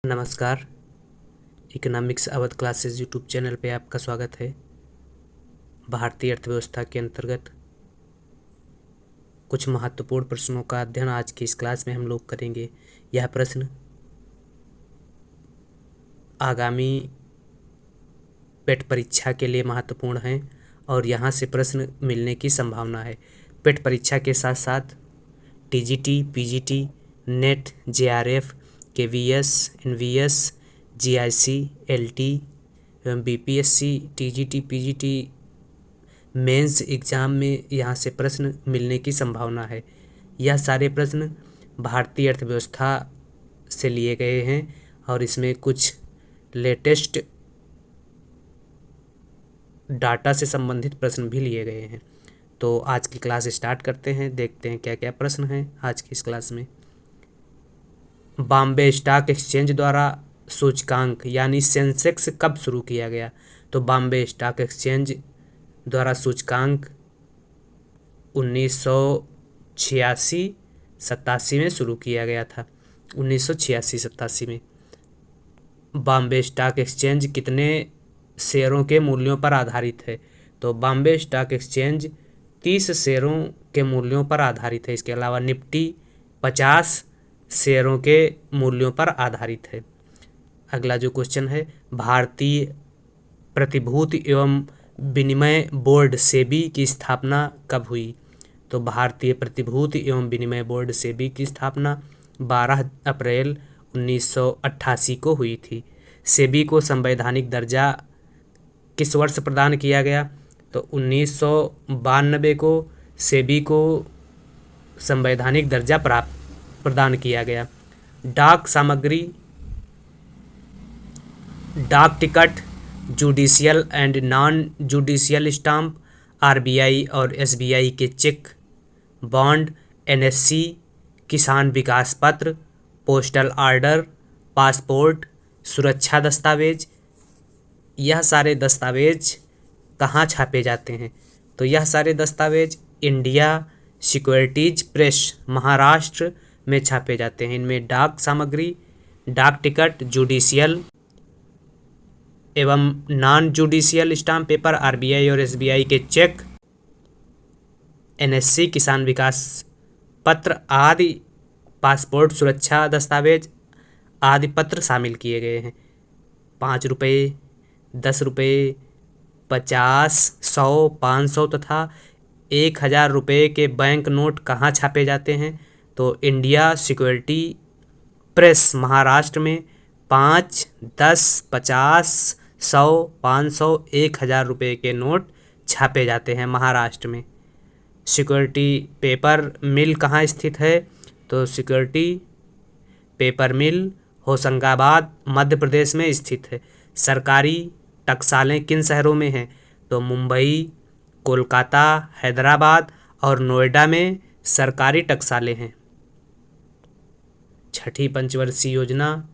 नमस्कार। Economics Awadh classes YouTube channel पे आपका स्वागत है। भारतीय अर्थव्यवस्था के अंतर्गत कुछ महत्वपूर्ण प्रश्नों का अध्ययन आज की इस क्लास में हम लोग करेंगे। यह प्रश्न आगामी पेट परीक्षा के लिए महत्वपूर्ण है और यहाँ से प्रश्न मिलने की संभावना है। पेट परीक्षा के साथ साथ TGT, PGT, NET, JRF, KVS, NVS, GIC, LT एवं BPSC, TGT, PGT mains exam में यहाँ से प्रश्न मिलने की संभावना है। यह सारे प्रश्न भारतीय अर्थव्यवस्था से लिए गए हैं और इसमें कुछ लेटेस्ट डाटा से संबंधित प्रश्न भी लिए गए हैं। तो आज की क्लास स्टार्ट करते हैं, देखते हैं क्या क्या प्रश्न हैं आज की इस क्लास में। बॉम्बे स्टॉक एक्सचेंज द्वारा सूचकांक यानी सेंसेक्स कब शुरू किया गया? तो बॉम्बे स्टॉक एक्सचेंज द्वारा सूचकांक 1986-87 में शुरू किया गया था। 1986-87 में। बॉम्बे स्टॉक एक्सचेंज कितने शेयरों के मूल्यों पर आधारित है? तो बॉम्बे स्टॉक एक्सचेंज 30 शेयरों के मूल्यों पर आधारित है। इसके अलावा निफ्टी 50 शेयरों के मूल्यों पर आधारित है। अगला जो क्वेश्चन है, भारतीय प्रतिभूति एवं विनिमय बोर्ड सेबी की स्थापना कब हुई? तो भारतीय प्रतिभूति एवं विनिमय बोर्ड सेबी की स्थापना 12 अप्रैल 1988 को हुई थी। सेबी को संवैधानिक दर्जा किस वर्ष प्रदान किया गया? तो 1992 को सेबी को संवैधानिक दर्जा प्रदान किया गया। डाक सामग्री, डाक ticket, judicial and non judicial stamp, RBI और एसबीआई के चेक, बॉन्ड, एनएससी, किसान विकास पत्र, पोस्टल ऑर्डर, पासपोर्ट, सुरक्षा दस्तावेज, यह सारे दस्तावेज कहाँ छापे जाते हैं? तो यह सारे दस्तावेज इंडिया सिक्योरिटीज प्रेस महाराष्ट्र में छापे जाते हैं। इनमें डाक सामग्री, डाक टिकट, जुडिशियल एवं non judicial stamp paper, RBI और एसबीआई के चेक, एनएससी, किसान विकास पत्र आदि, पासपोर्ट, सुरक्षा दस्तावेज आदि पत्र शामिल किए गए हैं। 5 रुपये, 10 रुपये, 50, 100, 500 तथा 1000 रुपये के बैंक नोट कहाँ छापे जाते हैं? तो इंडिया सिक्योरिटी प्रेस महाराष्ट्र में 5, 10, 50, 100, 500, 1000 रुपये के नोट छापे जाते हैं महाराष्ट्र में। सिक्योरिटी पेपर मिल कहाँ स्थित है? तो सिक्योरिटी पेपर मिल होशंगाबाद मध्य प्रदेश में स्थित है। सरकारी टकसालें किन शहरों में हैं? तो मुंबई, कोलकाता, हैदराबाद और नोएडा में सरकारी टकसालें हैं। छठी पंचवर्षीय योजना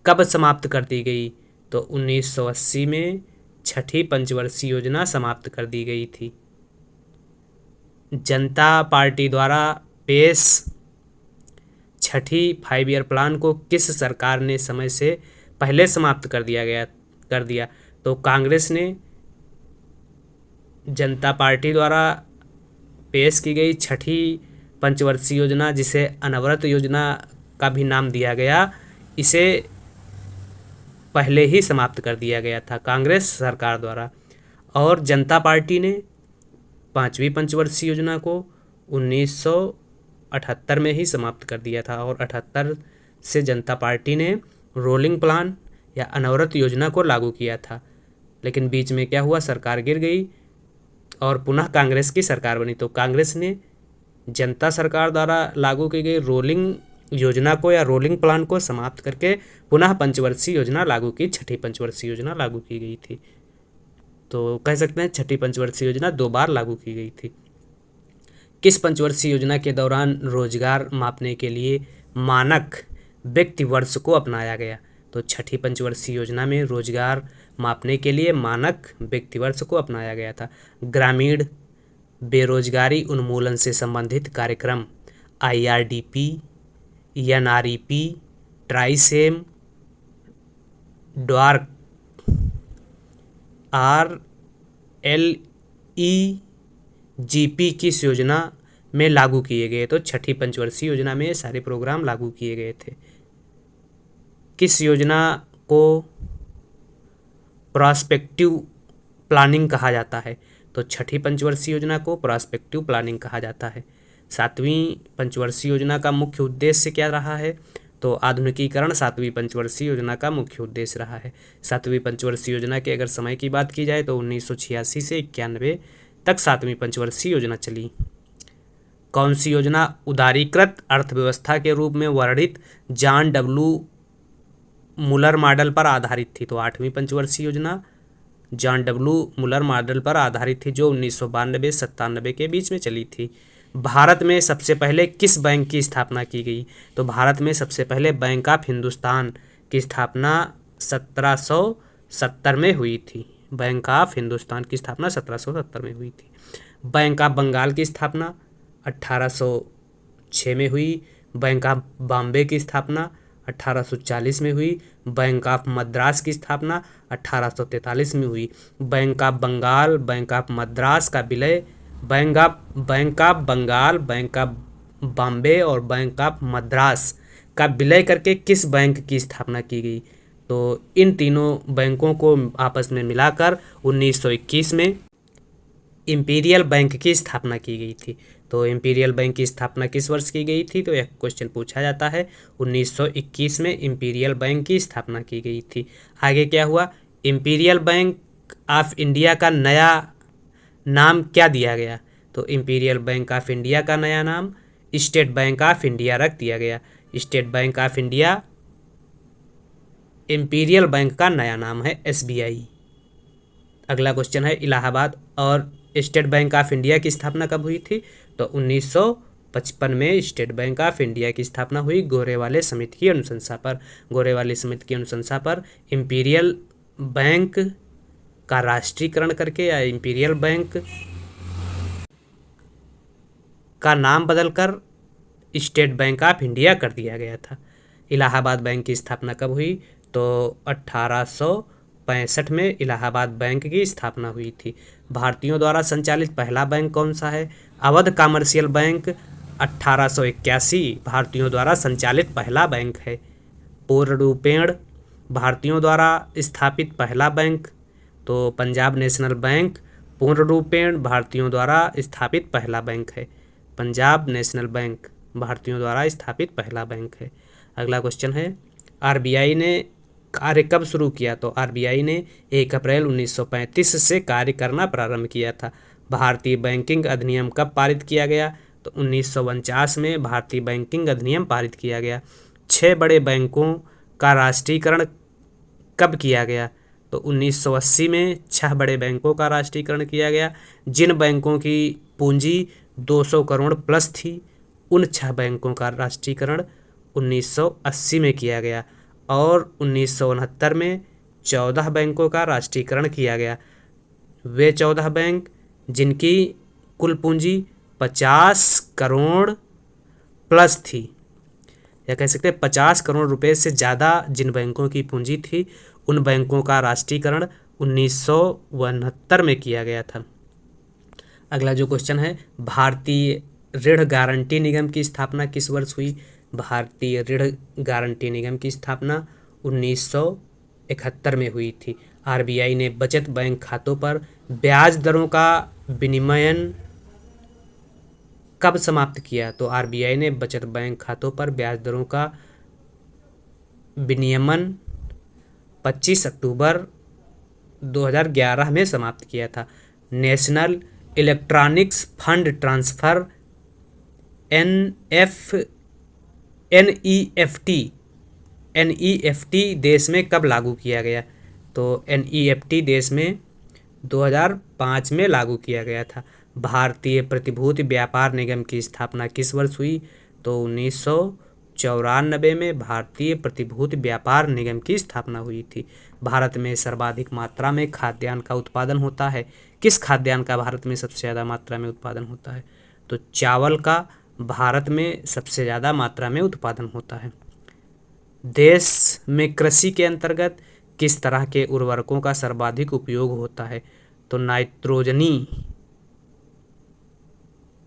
कब समाप्त कर दी गई? तो 1980 में छठी पंचवर्षीय योजना समाप्त कर दी गई थी। जनता पार्टी द्वारा पेश छठी 5 ईयर प्लान को किस सरकार ने समय से पहले समाप्त कर दिया? तो कांग्रेस ने जनता पार्टी द्वारा पेश की गई छठी पंचवर्षीय योजना, जिसे अनवरत योजना का भी नाम दिया गया, इसे पहले ही समाप्त कर दिया गया था कांग्रेस सरकार द्वारा। और जनता पार्टी ने 5वीं पंचवर्षीय योजना को 1978 में ही समाप्त कर दिया था और 78 से जनता पार्टी ने रोलिंग प्लान या अनवरत योजना को लागू किया था। लेकिन बीच में क्या हुआ, सरकार गिर गई और पुनः कांग्रेस की सरकार बनी। तो कांग्रेस ने जनता सरकार द्वारा लागू की गई रोलिंग योजना को या रोलिंग प्लान को समाप्त करके पुनः पंचवर्षीय योजना लागू की, छठी पंचवर्षीय योजना लागू की गई थी। तो कह सकते हैं छठी पंचवर्षीय योजना 2 बार लागू की गई थी। किस पंचवर्षीय योजना के दौरान रोजगार मापने के लिए मानक व्यक्ति वर्ष को अपनाया गया? तो छठी पंचवर्षीय योजना में रोजगार मापने के लिए मानक व्यक्ति वर्ष को अपनाया गया था। ग्रामीण बेरोजगारी उन्मूलन से संबंधित कार्यक्रम IRDP, NREP, ट्राइसेम ड्वार्क RLEGP किस योजना में लागू किए गए? तो छठी पंचवर्षीय योजना में ये सारे प्रोग्राम लागू किए गए थे। किस योजना को प्रॉस्पेक्टिव प्लानिंग कहा जाता है? तो छठी पंचवर्षीय योजना को प्रॉस्पेक्टिव प्लानिंग कहा जाता है। सातवीं पंचवर्षीय योजना का मुख्य उद्देश्य क्या रहा है? तो आधुनिकीकरण सातवीं पंचवर्षीय योजना का मुख्य उद्देश्य रहा है। सातवीं पंचवर्षीय योजना के अगर समय की बात की जाए तो 1986 से 91 तक सातवीं पंचवर्षीय योजना चली। कौन सी योजना उदारीकृत अर्थव्यवस्था के रूप में वर्णित जॉन डब्ल्यू मुलर मॉडल पर आधारित थी? तो आठवीं पंचवर्षीय योजना जॉन डब्ल्यू मुलर मॉडल पर आधारित थी, जो 1992-97 के बीच में चली थी। भारत में सबसे पहले किस बैंक की स्थापना की गई? तो भारत में सबसे पहले बैंक ऑफ हिंदुस्तान की स्थापना 1770 में हुई थी। बैंक ऑफ हिंदुस्तान की स्थापना 1770 में हुई थी। बैंक ऑफ बंगाल की स्थापना 1806 में हुई। बैंक ऑफ बॉम्बे की स्थापना 1840 में हुई। बैंक ऑफ मद्रास की स्थापना 1843 में हुई। Bank of Bengal, bank of Madras का विलय bank of Bengal, bank of Bombay और बैंक ऑफ मद्रास का विलय करके किस बैंक की स्थापना की गई? तो इन तीनों बैंकों को आपस में मिलाकर 1921 में इंपीरियल बैंक की स्थापना की गई थी। तो इंपीरियल बैंक की स्थापना किस वर्ष की गई थी? तो यह क्वेश्चन पूछा जाता है। 1921 में इंपीरियल बैंक की स्थापना की गई थी। आगे क्या हुआ? इंपीरियल बैंक ऑफ इंडिया का नया नाम क्या दिया गया? तो इंपीरियल बैंक ऑफ इंडिया का नया नाम स्टेट बैंक ऑफ इंडिया रख दिया गया। State bank of India imperial bank का नया नाम है SBI। अगला क्वेश्चन है इलाहाबाद और स्टेट बैंक ऑफ इंडिया की स्थापना कब हुई थी? तो 1955 में स्टेट बैंक ऑफ इंडिया की स्थापना हुई गोरेवाले समिति की अनुशंसा पर। गोरेवाले समिति की अनुशंसा पर इंपीरियल बैंक का राष्ट्रीयकरण करके या इंपीरियल बैंक का नाम बदलकर स्टेट बैंक ऑफ इंडिया कर दिया गया था। इलाहाबाद बैंक की स्थापना कब हुई? तो 1865 में इलाहाबाद बैंक की स्थापना हुई थी। भारतीयों द्वारा संचालित पहला बैंक कौन सा है? अवध कमर्शियल बैंक 1881 भारतीयों द्वारा संचालित पहला बैंक है। पूर्ण रूपेण भारतीयों द्वारा स्थापित पहला बैंक तो पंजाब नेशनल बैंक पूर्ण रूपेण भारतीयों द्वारा स्थापित पहला बैंक है। पंजाब नेशनल बैंक भारतीयों द्वारा स्थापित पहला बैंक है। अगला क्वेश्चन है RBI ने कार्य कब शुरू किया? तो RBI ने 1 अप्रैल 1935 से कार्य करना प्रारंभ किया था। भारतीय बैंकिंग अधिनियम कब पारित किया गया? तो 1949 में भारतीय बैंकिंग अधिनियम पारित किया गया। 6 बड़े बैंकों का राष्ट्रीयकरण कब किया गया? तो 1980 में 6 बड़े बैंकों का राष्ट्रीयकरण किया गया। जिन बैंकों की पूंजी 200 करोड़ प्लस थी, उन 6 बैंकों का राष्ट्रीयकरण 1980 में किया गया और 1969 में 14 बैंकों का राष्ट्रीयकरण किया गया। वे 14 बैंक जिनकी कुल पूंजी 50 करोड़ प्लस थी, या कह सकते हैं 50 करोड़ रुपए से ज़्यादा जिन बैंकों की पूंजी थी, उन बैंकों का राष्ट्रीयकरण 1969 में किया गया था। अगला जो क्वेश्चन है भारतीय ऋण गारंटी निगम की स्थापना किस वर्ष हुई? भारतीय ऋण गारंटी निगम की स्थापना 1971 में हुई थी। RBI ने बचत बैंक खातों पर ब्याज दरों का विनियमन कब समाप्त किया? तो RBI ने बचत बैंक खातों पर ब्याज दरों का विनियमन 25 अक्टूबर 2011 में समाप्त किया था। National electronics fund transfer NEFT देश में कब लागू किया गया? तो NEFT देश में 2005 में लागू किया गया था। भारतीय प्रतिभूति व्यापार निगम की स्थापना किस वर्ष हुई? तो 1994 में भारतीय प्रतिभूति व्यापार निगम की स्थापना हुई थी। भारत में सर्वाधिक मात्रा में खाद्यान्न का उत्पादन होता है। किस खाद्यान्न का भारत में सबसे ज़्यादा मात्रा में उत्पादन होता है? तो चावल का भारत में सबसे ज़्यादा मात्रा में उत्पादन होता है। देश में कृषि के अंतर्गत किस तरह के उर्वरकों का सर्वाधिक उपयोग होता है? तो नाइट्रोजनी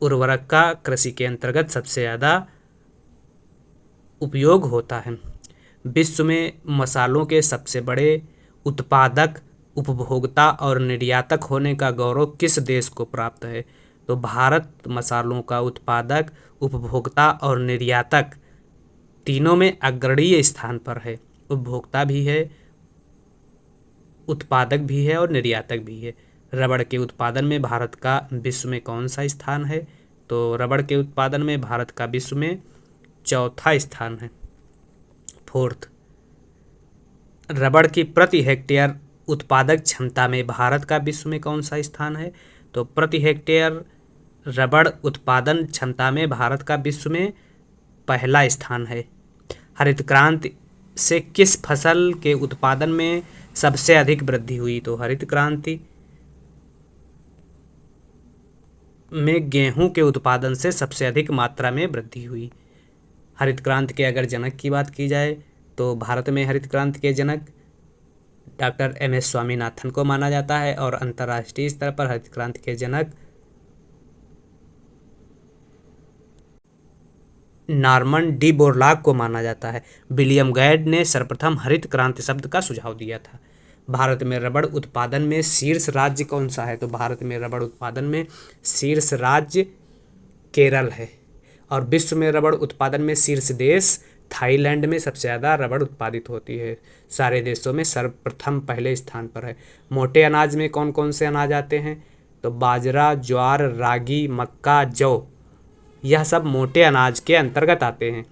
उर्वरक का कृषि के अंतर्गत सबसे ज़्यादा उपयोग होता है। विश्व में मसालों के सबसे बड़े उत्पादक, उपभोक्ता और निर्यातक होने का गौरव किस देश को प्राप्त है? तो भारत मसालों का उत्पादक, उपभोक्ता और निर्यातक तीनों में अग्रणीय स्थान पर है। उपभोक्ता भी है, उत्पादक भी है और निर्यातक भी है। रबड़ के उत्पादन में भारत का विश्व में कौन सा स्थान है? तो रबड़ के उत्पादन में भारत का विश्व में चौथा स्थान है, फोर्थ। रबड़ की प्रति हेक्टेयर उत्पादक क्षमता में भारत का विश्व में कौन सा स्थान है? तो प्रति हेक्टेयर रबड़ उत्पादन क्षमता में भारत का विश्व में पहला स्थान है। हरित क्रांति से किस फसल के उत्पादन में सबसे अधिक वृद्धि हुई? तो हरित क्रांति में गेहूं के उत्पादन से सबसे अधिक मात्रा में वृद्धि हुई। हरित क्रांति के अगर जनक की बात की जाए तो भारत में हरित क्रांति के जनक डॉक्टर एम.एस. स्वामीनाथन को माना जाता है और अंतर्राष्ट्रीय स्तर पर हरित क्रांति के जनक नॉर्मन डी बोरलॉग को माना जाता है। विलियम गैड ने सर्वप्रथम हरित क्रांति शब्द का सुझाव दिया था। भारत में रबड़ उत्पादन में शीर्ष राज्य कौन सा है? तो भारत में रबड़ उत्पादन में शीर्ष राज्य केरल है और विश्व में रबड़ उत्पादन में शीर्ष देश थाईलैंड में सबसे ज़्यादा रबड़ उत्पादित होती है। सारे देशों में सर्वप्रथम पहले स्थान पर है। मोटे अनाज में कौन कौन से अनाज आते हैं? तो बाजरा, ज्वार, रागी, मक्का, जौ, यह सब मोटे अनाज के अंतर्गत आते हैं।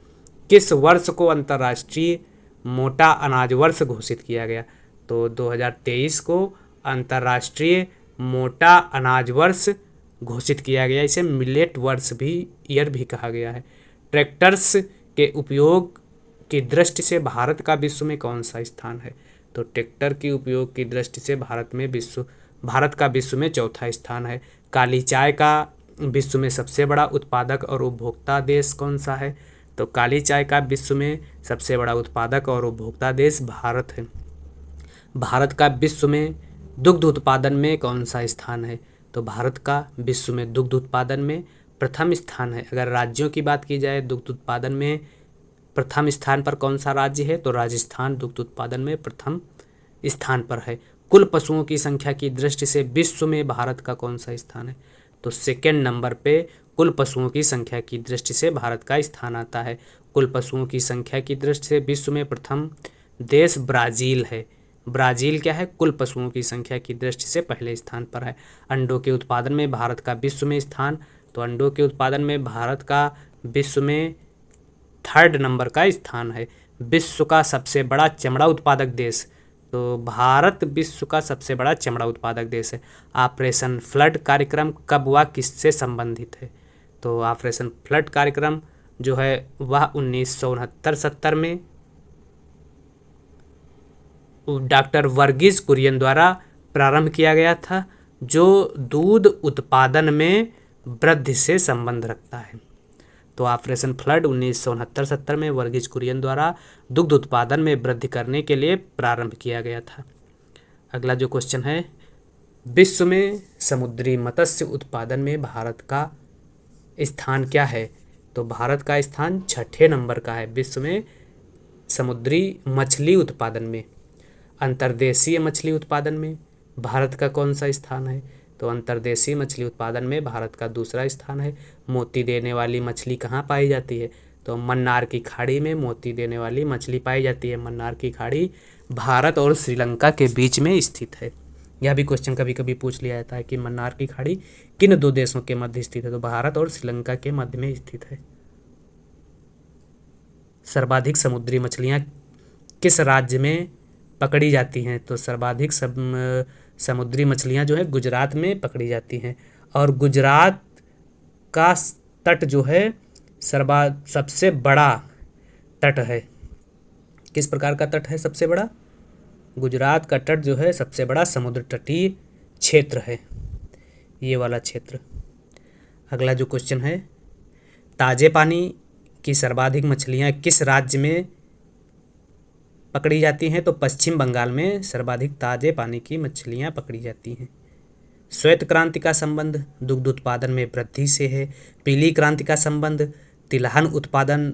किस वर्ष को अंतर्राष्ट्रीय मोटा अनाज वर्ष घोषित किया गया? तो 2023 को अंतर्राष्ट्रीय मोटा अनाज वर्ष घोषित किया गया। इसे मिलेट वर्ष भी, ईयर भी कहा गया है। ट्रैक्टर्स के उपयोग की दृष्टि से भारत का विश्व में कौन सा स्थान है? तो ट्रैक्टर के उपयोग की दृष्टि से भारत का विश्व में चौथा स्थान है। काली चाय का विश्व में सबसे बड़ा उत्पादक और उपभोक्ता देश कौन सा है? तो काली चाय का विश्व में सबसे बड़ा उत्पादक और उपभोक्ता देश भारत है। भारत का विश्व में दुग्ध उत्पादन में कौन सा स्थान है? तो भारत का विश्व में दुग्ध उत्पादन में प्रथम स्थान है। अगर राज्यों की बात की जाए दुग्ध उत्पादन में प्रथम स्थान पर कौन सा राज्य है? तो राजस्थान दुग्ध उत्पादन में प्रथम स्थान पर है। कुल पशुओं की संख्या की दृष्टि से विश्व में भारत का कौन सा स्थान है? तो सेकेंड नंबर पे कुल पशुओं की संख्या की दृष्टि से भारत का स्थान आता है। कुल पशुओं की संख्या की दृष्टि से विश्व में प्रथम देश ब्राज़ील है। ब्राज़ील क्या है? कुल पशुओं की संख्या की दृष्टि से पहले स्थान पर है। अंडों के उत्पादन में भारत का विश्व में स्थान, तो अंडों के उत्पादन में भारत का विश्व में थर्ड नंबर का स्थान है। विश्व का सबसे बड़ा चमड़ा उत्पादक देश, तो भारत विश्व का सबसे बड़ा चमड़ा उत्पादक देश है। ऑपरेशन फ्लड कार्यक्रम कब हुआ, किससे संबंधित है? तो ऑपरेशन फ्लड कार्यक्रम जो है वह 1969-70 में डॉक्टर वर्गीज कुरियन द्वारा प्रारंभ किया गया था, जो दूध उत्पादन में वृद्धि से संबंध रखता है। तो ऑपरेशन फ्लड 1969-70 में वर्गीज कुरियन द्वारा दुग्ध उत्पादन में वृद्धि करने के लिए प्रारंभ किया गया था। अगला जो क्वेश्चन है, विश्व में समुद्री मत्स्य उत्पादन में भारत का स्थान क्या है? तो भारत का स्थान छठे नंबर का है विश्व में समुद्री मछली उत्पादन में। अंतर्देशीय मछली उत्पादन में भारत का कौन सा स्थान है? तो अंतर्देशीय मछली उत्पादन में भारत का दूसरा स्थान है। मोती देने वाली मछली कहाँ पाई जाती है? तो मन्नार की खाड़ी में मोती देने वाली मछली पाई जाती है। मन्नार की खाड़ी भारत और श्रीलंका के बीच में स्थित है। यह भी क्वेश्चन कभी कभी पूछ लिया जाता है कि मन्नार की खाड़ी किन दो देशों के मध्य स्थित है? तो भारत और श्रीलंका के मध्य में स्थित है। सर्वाधिक समुद्री मछलियाँ किस राज्य में पकड़ी जाती हैं? तो सर्वाधिक समुद्री मछलियाँ जो है गुजरात में पकड़ी जाती हैं। और गुजरात का तट जो है सबसे बड़ा तट है। किस प्रकार का तट है सबसे बड़ा? गुजरात का तट जो है सबसे बड़ा समुद्र तटीय क्षेत्र है, ये वाला क्षेत्र। अगला जो क्वेश्चन है, ताजे पानी की सर्वाधिक मछलियाँ किस राज्य में पकड़ी जाती हैं? तो पश्चिम बंगाल में सर्वाधिक ताजे पानी की मछलियाँ पकड़ी जाती हैं। श्वेत क्रांति का संबंध दुग्ध उत्पादन में वृद्धि से है। पीली क्रांति का संबंध तिलहन उत्पादन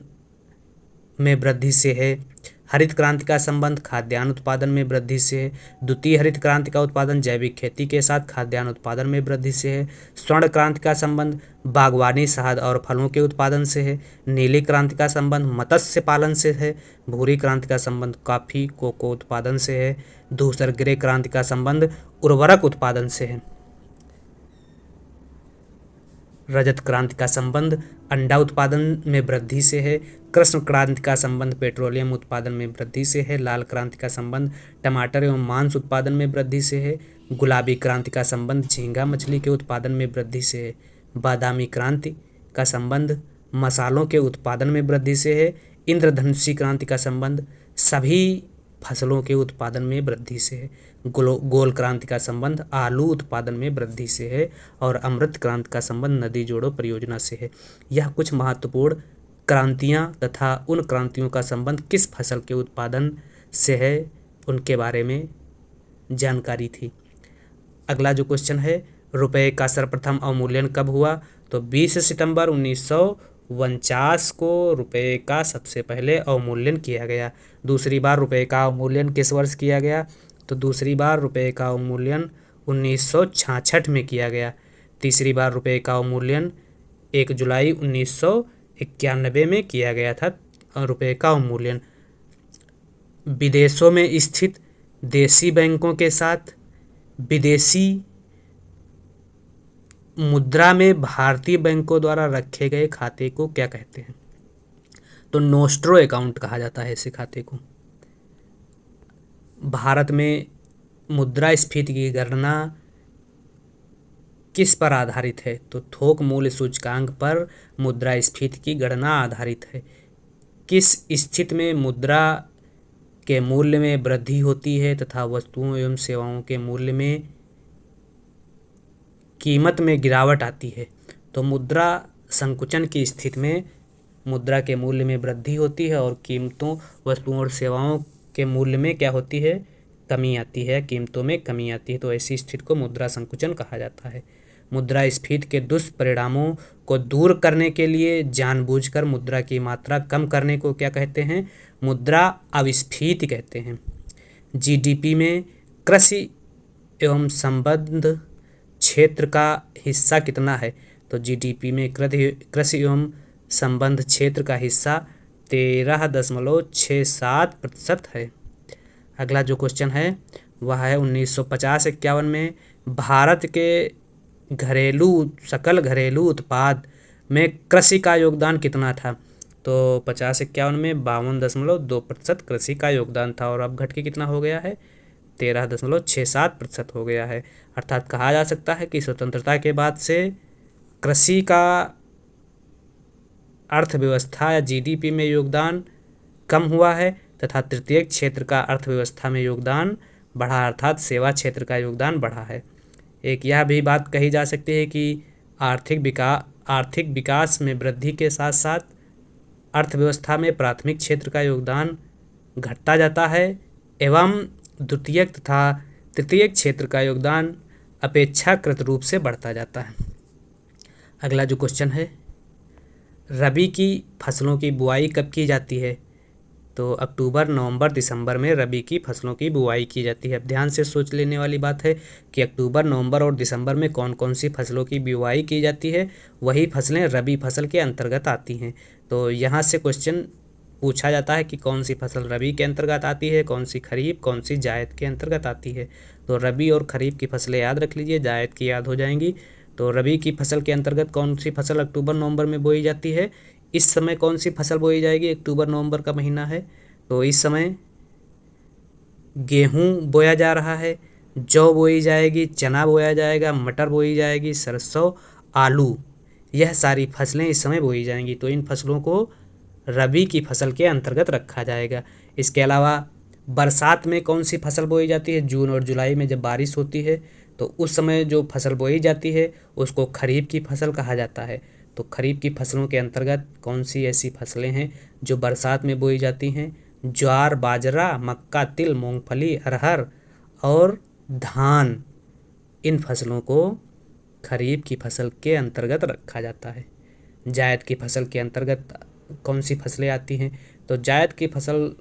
में वृद्धि से है। हरित क्रांति का संबंध खाद्यान्न उत्पादन में वृद्धि से है। द्वितीय हरित क्रांति का उत्पादन जैविक खेती के साथ खाद्यान्न उत्पादन में वृद्धि से है। स्वर्ण क्रांति का संबंध बागवानी, शहद और फलों के उत्पादन से है। नीली क्रांति का संबंध मत्स्य पालन से है। भूरी क्रांति का संबंध कॉफी, कोको उत्पादन से है। धूसर ग्रे क्रांति का संबंध उर्वरक उत्पादन से है। रजत क्रांति का संबंध अंडा उत्पादन में वृद्धि से है। कृष्ण क्रांति का संबंध पेट्रोलियम उत्पादन में वृद्धि से है। लाल क्रांति का संबंध टमाटर एवं मांस उत्पादन में वृद्धि से है। गुलाबी क्रांति का संबंध झींगा मछली के उत्पादन में वृद्धि से है। बादामी क्रांति का संबंध मसालों के उत्पादन में वृद्धि से है। इंद्रधनुषी क्रांति का संबंध सभी फसलों के उत्पादन में वृद्धि से है। गोल क्रांति का संबंध आलू उत्पादन में वृद्धि से है। और अमृत क्रांति का संबंध नदी जोड़ो परियोजना से है। यह कुछ महत्वपूर्ण क्रांतियाँ तथा उन क्रांतियों का संबंध किस फसल के उत्पादन से है उनके बारे में जानकारी थी। अगला जो क्वेश्चन है, रुपए का सर्वप्रथम अवमूल्यन कब हुआ? तो 20 सितंबर 1949 को रुपए का सबसे पहले अवमूल्यन किया गया। दूसरी बार रुपए का अवमूल्यन किस वर्ष किया गया? तो दूसरी बार रुपए का अवमूल्यन 1966 में किया गया। तीसरी बार रुपए का अवमूल्यन 1 जुलाई 1991 में किया गया था। रुपए का अवमूल्यन विदेशों में स्थित देशी बैंकों के साथ विदेशी मुद्रा में भारतीय बैंकों द्वारा रखे गए खाते को क्या कहते हैं? तो नोस्ट्रो अकाउंट कहा जाता है ऐसे खाते को। भारत में मुद्रास्फीति की गणना किस पर आधारित है? तो थोक मूल्य सूचकांक पर मुद्रास्फीति की गणना आधारित है। किस स्थिति में मुद्रा के मूल्य में वृद्धि होती है तथा वस्तुओं एवं सेवाओं के मूल्य में कीमत में गिरावट आती है? तो मुद्रा संकुचन की स्थिति में मुद्रा के मूल्य में वृद्धि होती है और कीमतों, वस्तुओं और सेवाओं के मूल्य में क्या होती है? कमी आती है, कीमतों में कमी आती है। तो ऐसी स्थिति को मुद्रा संकुचन कहा जाता है। मुद्रास्फीति के दुष्परिणामों को दूर करने के लिए जानबूझकर मुद्रा की मात्रा कम करने को क्या कहते हैं? मुद्रा अपस्फीति कहते हैं। जीडीपी में कृषि एवं संबद्ध क्षेत्र का हिस्सा कितना है? तो जीडीपी में कृषि एवं संबद्ध क्षेत्र का हिस्सा 13.67% है। अगला जो क्वेश्चन है वह है 1950-51 में भारत के सकल घरेलू उत्पाद में कृषि का योगदान कितना था? तो 50-51 में 52.2% कृषि का योगदान था और अब घट के कितना हो गया है? 13.67% हो गया है। अर्थात कहा जा सकता है कि स्वतंत्रता के बाद से कृषि का अर्थव्यवस्था या जीडीपी में योगदान कम हुआ है तथा तृतीय क्षेत्र का अर्थव्यवस्था में योगदान बढ़ा, अर्थात सेवा क्षेत्र का योगदान बढ़ा है। एक यह भी बात कही जा सकती है कि आर्थिक विकास में वृद्धि के साथ साथ अर्थव्यवस्था में प्राथमिक क्षेत्र का योगदान घटता जाता है एवं द्वितीय तथा तृतीय क्षेत्र का योगदान अपेक्षाकृत रूप से बढ़ता जाता है। अगला जो क्वेश्चन है, रबी की फसलों की बुआई कब की जाती है? तो अक्टूबर, नवंबर, दिसंबर में रबी की फसलों की बुआई की जाती है। अब ध्यान से सोच लेने वाली बात है कि अक्टूबर, नवंबर और दिसंबर में कौन कौन सी फसलों की बुआई की जाती है, वही फसलें रबी फसल के अंतर्गत आती हैं। तो यहाँ से क्वेश्चन पूछा जाता है कि कौन सी फसल रबी के अंतर्गत आती है, कौन सी खरीफ, कौन सी जायद के अंतर्गत आती है। तो रबी और खरीफ की फसलें याद रख लीजिए, जायद की याद हो जाएंगी। तो रबी की फसल के अंतर्गत कौन सी फसल अक्टूबर नवंबर में बोई जाती है? इस समय कौन सी फसल बोई जाएगी? अक्टूबर नवंबर का महीना है तो इस समय गेहूं बोया जा रहा है, जौ बोई जाएगी, चना बोया जाएगा, मटर बोई जाएगी, सरसों, आलू, यह सारी फसलें इस समय बोई जाएंगी। तो इन फसलों को रबी की फसल के अंतर्गत रखा जाएगा। इसके अलावा बरसात में कौन सी फसल बोई जाती है? जून और जुलाई में जब बारिश होती है तो उस समय जो फसल बोई जाती है उसको खरीफ की फसल कहा जाता है। तो खरीफ की फसलों के अंतर्गत कौन सी ऐसी फसलें हैं जो बरसात में बोई जाती हैं? ज्वार, बाजरा, मक्का, तिल, मूंगफली, अरहर और धान, इन फसलों को खरीफ की फसल के अंतर्गत रखा जाता है। जायद की फसल के अंतर्गत कौन सी फसलें आती हैं? तो जायद की फसल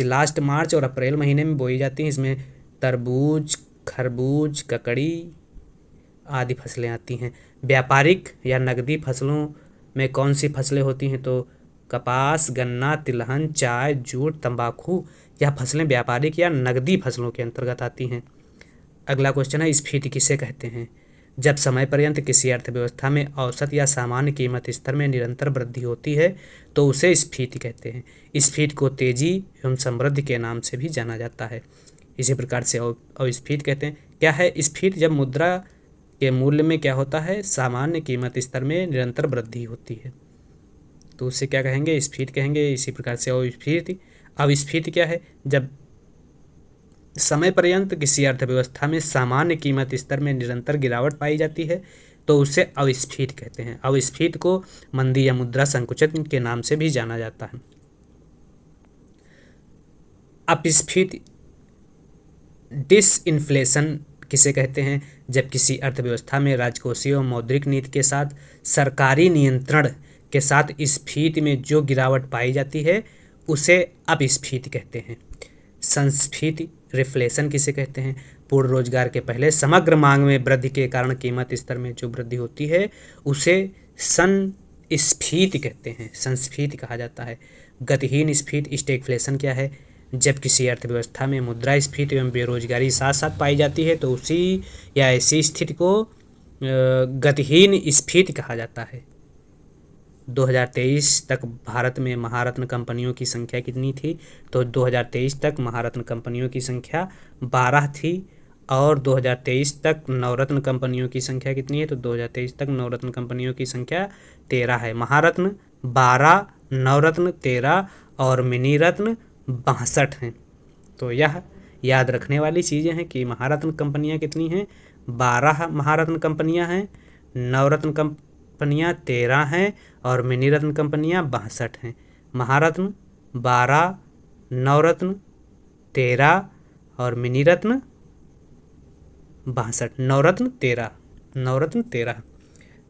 लास्ट मार्च और अप्रैल महीने में बोई जाती हैं। इसमें तरबूज, खरबूज, ककड़ी आदि फसलें आती हैं। व्यापारिक या नकदी फसलों में कौन सी फसलें होती हैं? तो कपास, गन्ना, तिलहन, चाय, जूट, तंबाकू, यह फसलें व्यापारिक या नकदी फसलों के अंतर्गत आती हैं। अगला क्वेश्चन है, स्फीति किसे कहते हैं? जब समय पर्यंत किसी अर्थव्यवस्था में औसत या सामान्य कीमत स्तर में निरंतर वृद्धि होती है तो उसे स्फीति कहते हैं। स्फीति को तेजी एवं समृद्धि के नाम से भी जाना जाता है। इसी प्रकार से अस्फीति कहते हैं। क्या है स्फीति? जब मुद्रा के मूल्य में क्या होता है? सामान्य कीमत स्तर में निरंतर वृद्धि होती है तो उसे क्या कहेंगे? स्फीति कहेंगे। इसी प्रकार से अस्फीति क्या है? जब समय पर्यंत किसी अर्थव्यवस्था में सामान्य कीमत स्तर में निरंतर गिरावट पाई जाती है तो उसे अस्फीति कहते हैं। अस्फीति को मंदी या मुद्रा संकुचन के नाम से भी जाना जाता है। अपस्फीति, डिसइंफ्लेशन किसे कहते हैं? जब किसी अर्थव्यवस्था में राजकोषीय और मौद्रिक नीति के साथ सरकारी नियंत्रण के साथ स्फीति में जो गिरावट पाई जाती है उसे अपस्फीति कहते हैं। संस्फीति, रिफ्लेशन किसे कहते हैं? पूर्ण रोजगार के पहले समग्र मांग में वृद्धि के कारण कीमत स्तर में जो वृद्धि होती है उसे संस्फीति कहते हैं, संस्फीति कहा जाता है। गतिहीन स्फीति, स्टैगफ्लेशन क्या है? जब किसी अर्थव्यवस्था में मुद्रास्फीति एवं बेरोजगारी साथ साथ पाई जाती है तो उसी या ऐसी स्थिति को गतिहीन स्फीति कहा जाता है। 2023 तक भारत में महारत्न कंपनियों की संख्या कितनी थी? तो 2023 तक महारत्न कंपनियों की संख्या 12 थी और 2023 तक नवरत्न कंपनियों की संख्या कितनी है? तो 2023 तक नवरत्न कंपनियों की संख्या 13 है। महारत्न 12, नवरत्न 13 और मिनी रत्न 62 हैं। तो यह याद रखने वाली चीज़ें हैं कि महारत्न कंपनियां कितनी हैं? 12 महारत्न कंपनियां हैं, नवरत्न कंपनियां 13 हैं और मिनी रत्न कंपनियां 62 हैं। महारत्न 12, नवरत्न 13 और मिनी रत्न 62, नवरत्न 13।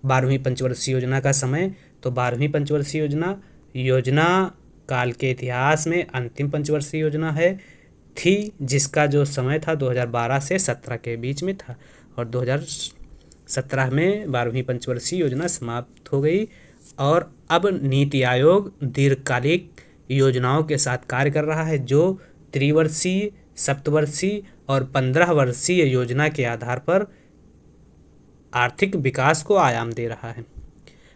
12वीं पंचवर्षीय योजना का समय? तो 12वीं पंचवर्षीय योजना काल के इतिहास में अंतिम पंचवर्षीय योजना थी जिसका जो समय था 2012 से 17 के बीच में था और 2017 में 12वीं पंचवर्षीय योजना समाप्त हो गई और अब नीति आयोग दीर्घकालिक योजनाओं के साथ कार्य कर रहा है जो त्रिवर्षीय, सप्तवर्षीय और 15 वर्षीय योजना के आधार पर आर्थिक विकास को आयाम दे रहा है।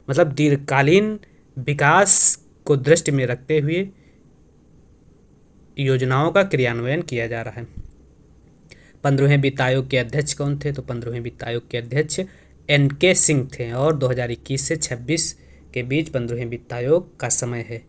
मतलब दीर्घकालीन विकास को दृष्टि में रखते हुए योजनाओं का क्रियान्वयन किया जा रहा है। 15वें वित्त आयोग के अध्यक्ष कौन थे? तो 15वें वित्त आयोग के अध्यक्ष NK सिंह थे और 2021 से 26 के बीच 15वें वित्त आयोग का समय है।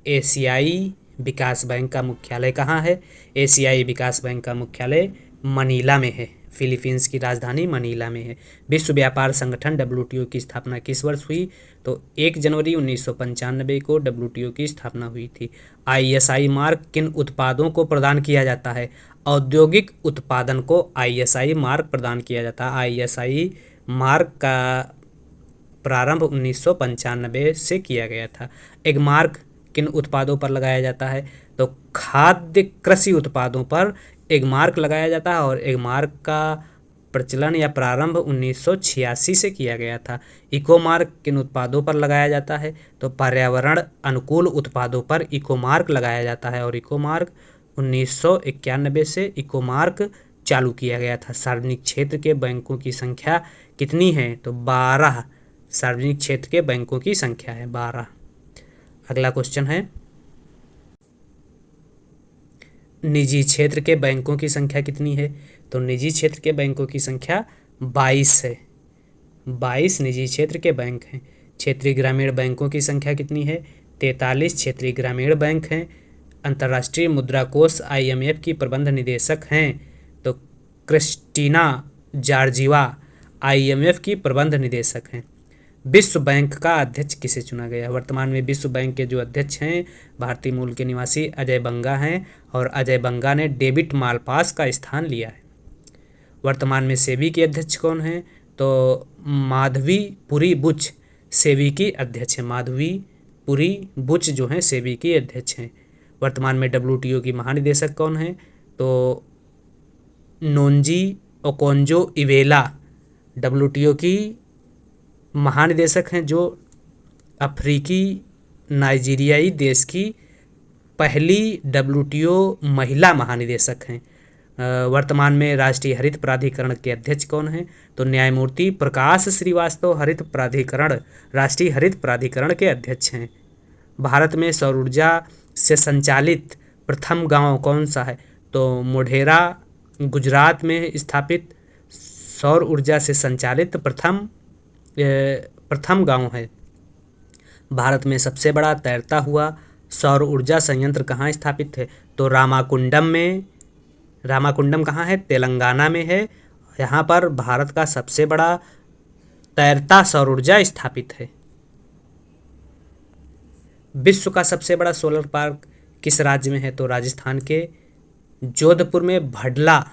एशियाई विकास बैंक का मुख्यालय कहाँ है? एशियाई विकास बैंक का मुख्यालय मनीला में है। फिलीपींस की राजधानी मनीला में है। विश्व व्यापार संगठन WTO की स्थापना किस वर्ष हुई? तो 1 जनवरी 1995 को WTO की स्थापना हुई थी। ISI मार्क किन उत्पादों को प्रदान किया जाता है? औद्योगिक उत्पादन को ISI मार्क प्रदान किया जाता है। ISI मार्क का प्रारंभ 1995 से किया गया था। एक मार्क किन उत्पादों पर लगाया जाता है? तो खाद्य कृषि उत्पादों पर एक मार्क लगाया जाता है और एक मार्क का प्रचलन या प्रारंभ 1986 से किया गया था। इको मार्क किन उत्पादों पर लगाया जाता है? तो पर्यावरण अनुकूल उत्पादों पर इको मार्क लगाया जाता है और इको मार्क 1991 से इको मार्क चालू किया गया था। सार्वजनिक क्षेत्र के बैंकों की संख्या कितनी है? तो 12 सार्वजनिक क्षेत्र के बैंकों की संख्या है 12। अगला क्वेश्चन है, निजी क्षेत्र के बैंकों की संख्या कितनी है? तो निजी क्षेत्र के बैंकों की संख्या 22 है। 22 निजी क्षेत्र के बैंक हैं। क्षेत्रीय ग्रामीण बैंकों की संख्या कितनी है? 43 क्षेत्रीय ग्रामीण बैंक हैं। अंतर्राष्ट्रीय मुद्रा कोष IMF की प्रबंध निदेशक हैं तो क्रिस्टीना जॉर्जिवा IMF की प्रबंध निदेशक हैं। विश्व बैंक का अध्यक्ष किसे चुना गया? वर्तमान में विश्व बैंक के जो अध्यक्ष हैं भारतीय मूल के निवासी अजय बंगा हैं और अजय बंगा ने डेविड मालपास का स्थान लिया है। वर्तमान में सेबी के अध्यक्ष कौन हैं? तो माधवी पुरी बुच सेबी की अध्यक्ष हैं। माधवी पुरी बुच जो हैं सेबी की अध्यक्ष हैं। वर्तमान में डब्ल्यूटीओ की महानिदेशक कौन है? तो नोंजी ओकोंजो इवेला डब्ल्यूटीओ की महानिदेशक हैं, जो अफ्रीकी नाइजीरियाई देश की पहली डब्ल्यूटीओ महिला महानिदेशक हैं। वर्तमान में राष्ट्रीय हरित प्राधिकरण के अध्यक्ष कौन हैं? तो न्यायमूर्ति प्रकाश श्रीवास्तव हरित प्राधिकरण राष्ट्रीय हरित प्राधिकरण के अध्यक्ष हैं। भारत में सौर ऊर्जा से संचालित प्रथम गांव कौन सा है? तो मोढेरा गुजरात में स्थित सौर ऊर्जा से संचालित प्रथम गांव है। भारत में सबसे बड़ा तैरता हुआ सौर ऊर्जा संयंत्र कहाँ स्थापित है? तो रामाकुंडम में। रामाकुंडम कहाँ है? तेलंगाना में है। यहाँ पर भारत का सबसे बड़ा तैरता सौर ऊर्जा स्थापित है। विश्व का सबसे बड़ा सोलर पार्क किस राज्य में है? तो राजस्थान के जोधपुर में भडला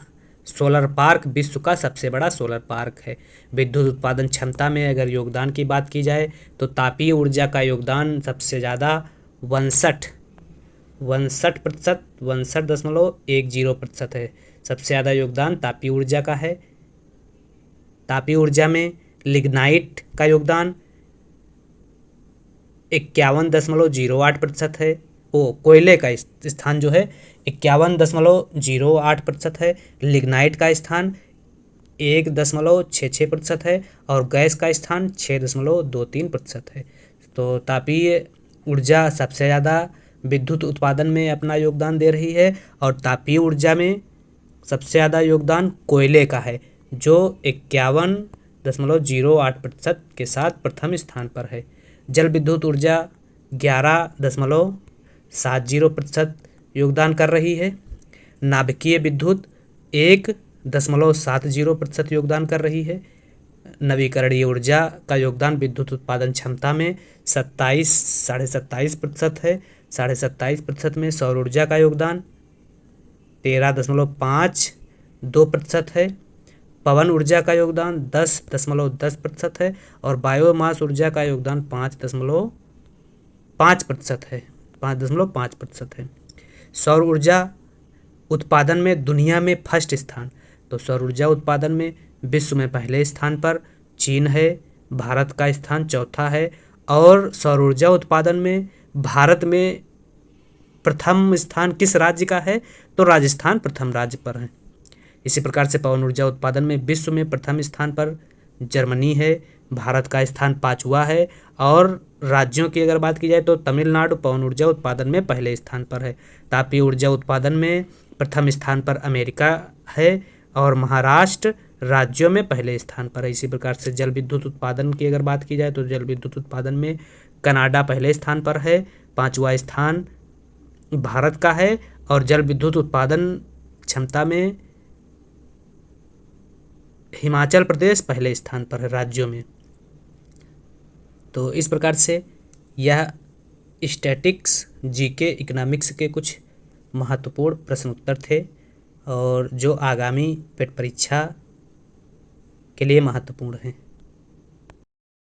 सोलर पार्क विश्व का सबसे बड़ा सोलर पार्क है। विद्युत उत्पादन क्षमता में अगर योगदान की बात की जाए तो तापीय ऊर्जा का योगदान सबसे ज़्यादा 62.10% है। सबसे ज़्यादा योगदान तापीय ऊर्जा का है। तापीय ऊर्जा में लिग्नाइट का योगदान 51.08% है। कोयले का स्थान जो है 51.08% है। लिग्नाइट का स्थान 1.66% है और गैस का स्थान 6.23% है। तो तापीय ऊर्जा सबसे ज़्यादा विद्युत उत्पादन में अपना योगदान दे रही है और तापीय ऊर्जा में सबसे ज़्यादा योगदान कोयले का है, जो 51.08% के साथ प्रथम स्थान पर है। जल विद्युत ऊर्जा 11.70% योगदान कर रही है। नाभिकीय विद्युत 1.70% योगदान कर रही है। नवीकरणीय ऊर्जा का योगदान विद्युत उत्पादन क्षमता में 27.5% है। 27.5% में सौर ऊर्जा का योगदान 13.52% है। पवन ऊर्जा का योगदान 10.10% है और बायोमास ऊर्जा का योगदान 5.5% है। 5.5% है। सौर ऊर्जा उत्पादन में दुनिया में फर्स्ट स्थान, तो सौर ऊर्जा उत्पादन में विश्व में पहले स्थान पर चीन है। भारत का स्थान चौथा है और सौर ऊर्जा उत्पादन में भारत में प्रथम स्थान किस राज्य का है? तो राजस्थान प्रथम राज्य पर है। इसी प्रकार से पवन ऊर्जा उत्पादन में विश्व में प्रथम स्थान पर जर्मनी है। भारत का स्थान 5वां है और राज्यों की अगर बात की जाए तो तमिलनाडु पवन ऊर्जा उत्पादन में पहले स्थान पर है। तापीय ऊर्जा उत्पादन में प्रथम स्थान पर अमेरिका है और महाराष्ट्र राज्यों में पहले स्थान पर है। इसी प्रकार से जल विद्युत उत्पादन की अगर बात की जाए तो जल विद्युत उत्पादन में कनाडा पहले स्थान पर है। 5वां स्थान भारत का है और जल विद्युत उत्पादन क्षमता में हिमाचल प्रदेश पहले स्थान पर है राज्यों में। तो इस प्रकार से यह स्टैटिक्स, जीके, इकोनॉमिक्स के कुछ महत्वपूर्ण प्रश्न उत्तर थे और जो आगामी पेट परीक्षा के लिए महत्वपूर्ण हैं।